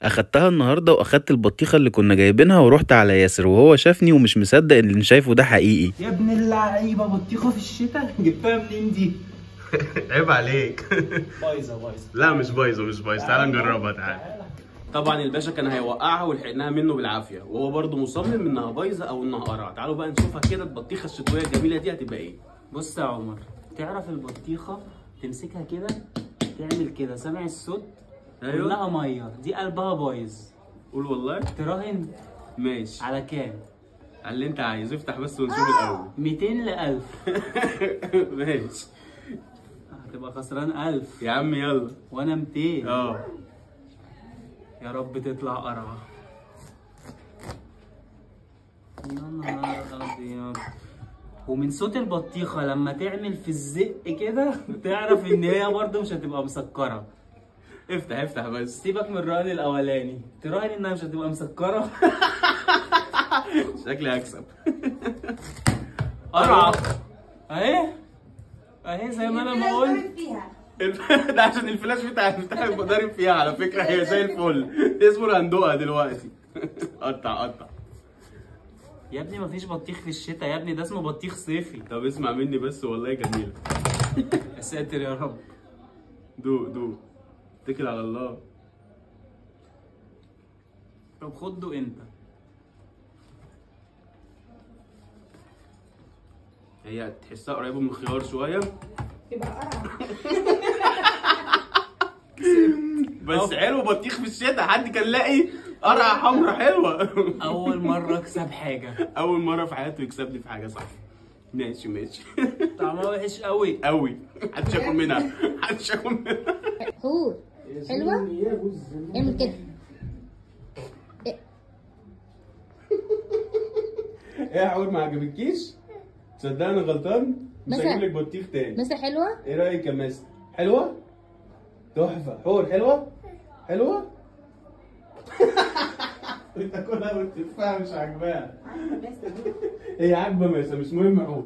اخدتها النهارده واخدت البطيخه اللي كنا جايبينها ورحت على ياسر وهو شافني ومش مصدق ان اللي شايفه ده حقيقي. يا ابن اللعيبه، بطيخه في الشتاء جبتها منين دي؟ عيب عليك. بايظه. لا مش بايظه، تعال نجربها تعال. طبعا الباشا كان هيوقعها ولحقناها منه بالعافيه، وهو برضه مصمم انها بايظه او انها قرعه. تعالوا بقى نشوفها كده، البطيخه الشتويه الجميله دي هتبقى ايه. بص يا عمر، تعرف البطيخه تمسكها كده تعمل كده، سامع الصوت؟ ايوه كلها ميه، دي قلبها بايظ. قول والله. تراهن ماشي على كام؟ على اللي انت عايزه، افتح بس ونشوف الاول. 200 ل 1000. ماشي هتبقى خسران 1000 يا عم يلا. وانا 200. اه يا رب تطلع قرعه. يا نهار ابيض. ومن صوت البطيخه لما تعمل في الزق كده تعرف ان هي برضه مش هتبقى مسكره. افتح بس. سيبك من الرهن الاولاني، تراهن انها مش هتبقى مسكره. شكلي هكسب. قرعه اهي زي ما انا ما قلت. ده عشان الفلاش بتاع ضارب فيها على فكره، هي زي الفل. اصبر هندوقها دلوقتي. قطع. يا ابني مفيش بطيخ في الشتاء يا ابني، ده اسمه بطيخ صيفي. طب اسمع مني بس، والله جميله. يا ساتر يا رب. دوق اتكل على الله. طب خده انت. هي تحسها قريبه من الخيار شويه. يبقى قرعه. بس حلو بطيخ في الشتاء، حد كان لاقي قرعه حمرا حلوه. اول مره اكسب حاجه. اول مره في حياته يكسبني في حاجه، صح. ماشي. طعمها وحش قوي. محدش ياكل منها. حور حلوه. اعمل كده. ايه يا حور، ما عجبتكيش؟ تصدق انا غلطان؟ مش مثلا- هجيب لك بطيخ تاني. مثلا حلوه. ايه رايك يا ماسك؟ حلوه؟ تحفه. حور حلوه؟ انت كلها والتفاحه مش عاجباها. هي عاجبه ماسه، مش مهم حور.